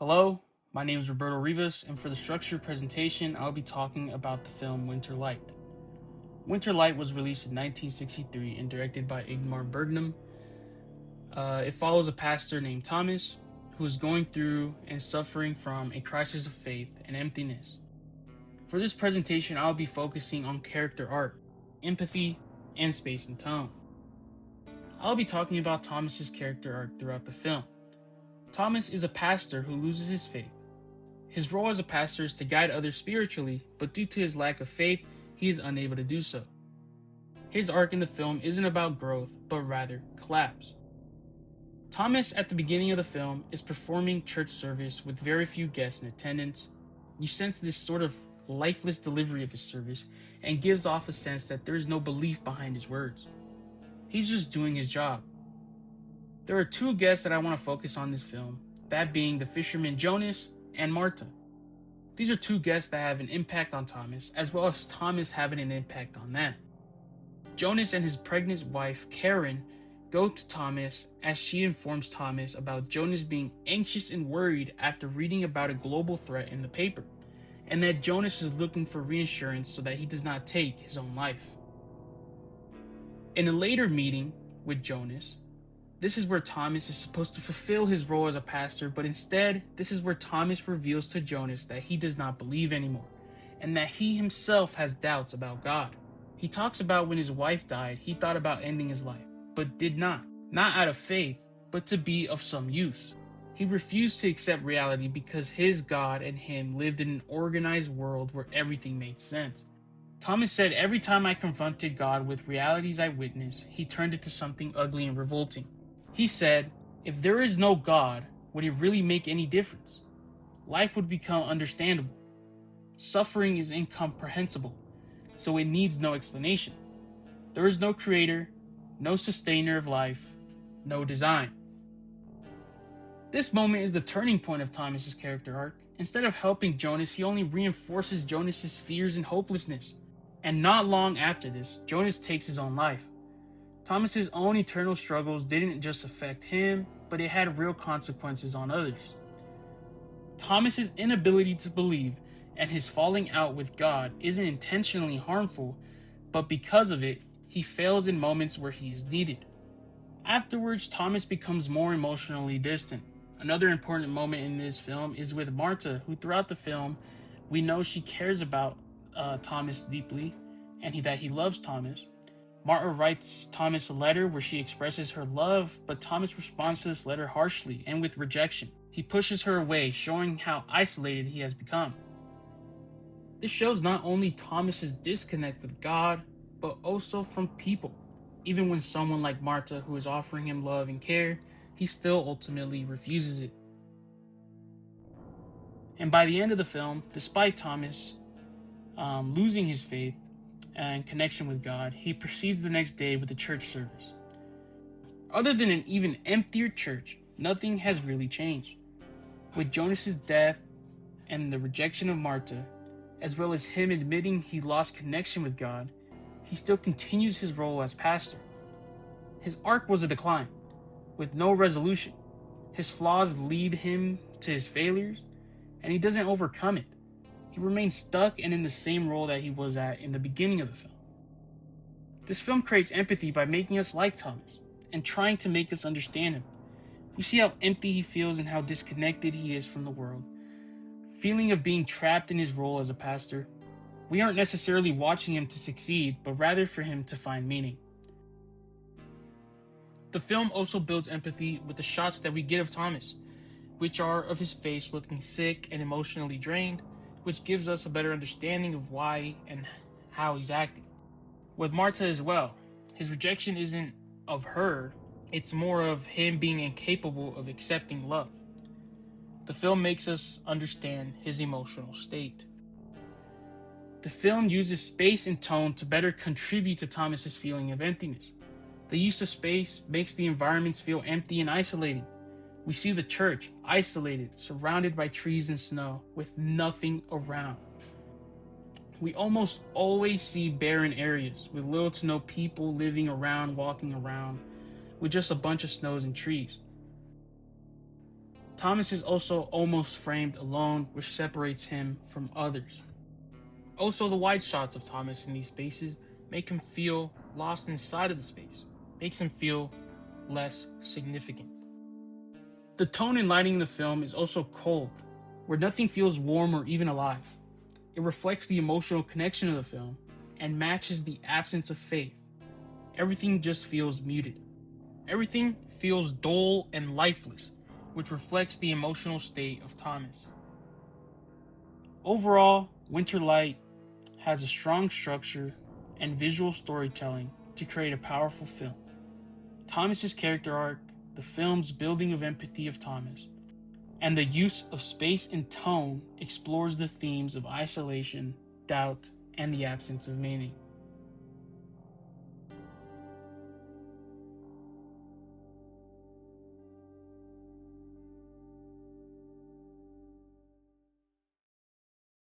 Hello, my name is Roberto Rivas, and for the structured presentation, I'll be talking about the film Winter Light. Winter Light was released in 1963 and directed by Ingmar Bergman. It follows a pastor named Thomas who is going through and suffering from a crisis of faith and emptiness. For this presentation, I'll be focusing on character arc, empathy, and space and tone. I'll be talking about Thomas's character arc throughout the film. Thomas is a pastor who loses his faith. His role as a pastor is to guide others spiritually, but due to his lack of faith, he is unable to do so. His arc in the film isn't about growth, but rather collapse. Thomas, at the beginning of the film, is performing church service with very few guests in attendance. You sense this sort of lifeless delivery of his service and gives off a sense that there is no belief behind his words. He's just doing his job. There are two guests that I want to focus on this film, that being the fisherman Jonas and Marta. These are two guests that have an impact on Thomas, as well as Thomas having an impact on them. Jonas and his pregnant wife, Karen, go to Thomas as she informs Thomas about Jonas being anxious and worried after reading about a global threat in the paper, and that Jonas is looking for reassurance so that he does not take his own life. In a later meeting with Jonas, this is where Thomas is supposed to fulfill his role as a pastor, but instead, this is where Thomas reveals to Jonas that he does not believe anymore, and that he himself has doubts about God. He talks about when his wife died, he thought about ending his life, but did not out of faith, but to be of some use. He refused to accept reality because his God and him lived in an organized world where everything made sense. Thomas said, "Every time I confronted God with realities I witnessed, he turned it to something ugly and revolting." He said, if there is no God, would it really make any difference? Life would become understandable. Suffering is incomprehensible, so it needs no explanation. There is no creator, no sustainer of life, no design. This moment is the turning point of Thomas's character arc. Instead of helping Jonas, he only reinforces Jonas's fears and hopelessness. And not long after this, Jonas takes his own life. Thomas's own eternal struggles didn't just affect him, but it had real consequences on others. Thomas's inability to believe and his falling out with God isn't intentionally harmful, but because of it, he fails in moments where he is needed. Afterwards, Thomas becomes more emotionally distant. Another important moment in this film is with Marta, who throughout the film, we know she cares about Thomas deeply, and that he loves Thomas. Marta writes Thomas a letter where she expresses her love, but Thomas responds to this letter harshly and with rejection. He pushes her away, showing how isolated he has become. This shows not only Thomas's disconnect with God, but also from people. Even when someone like Marta, who is offering him love and care, he still ultimately refuses it. And by the end of the film, despite Thomas losing his faith and connection with God, he proceeds the next day with a church service. Other than an even emptier church, nothing has really changed. With Jonas's death and the rejection of Marta, as well as him admitting he lost connection with God, he still continues his role as pastor. His arc was a decline, with no resolution. His flaws lead him to his failures, and he doesn't overcome it. He remains stuck and in the same role that he was at in the beginning of the film. This film creates empathy by making us like Thomas and trying to make us understand him. We see how empty he feels and how disconnected he is from the world. Feeling of being trapped in his role as a pastor. We aren't necessarily watching him to succeed, but rather for him to find meaning. The film also builds empathy with the shots that we get of Thomas, which are of his face looking sick and emotionally drained, which gives us a better understanding of why and how he's acting. With Marta as well, his rejection isn't of her, it's more of him being incapable of accepting love. The film makes us understand his emotional state. The film uses space and tone to better contribute to Thomas's feeling of emptiness. The use of space makes the environments feel empty and isolating. We see the church isolated, surrounded by trees and snow, with nothing around. We almost always see barren areas with little to no people living around, walking around, with just a bunch of snows and trees. Thomas is also almost framed alone, which separates him from others. Also, the wide shots of Thomas in these spaces make him feel lost inside of the space, makes him feel less significant. The tone and lighting in the film is also cold, where nothing feels warm or even alive. It reflects the emotional connection of the film and matches the absence of faith. Everything just feels muted. Everything feels dull and lifeless, which reflects the emotional state of Thomas. Overall, Winter Light has a strong structure and visual storytelling to create a powerful film. Thomas's character arc, the film's building of empathy of Thomas, and the use of space and tone explores the themes of isolation, doubt, and the absence of meaning.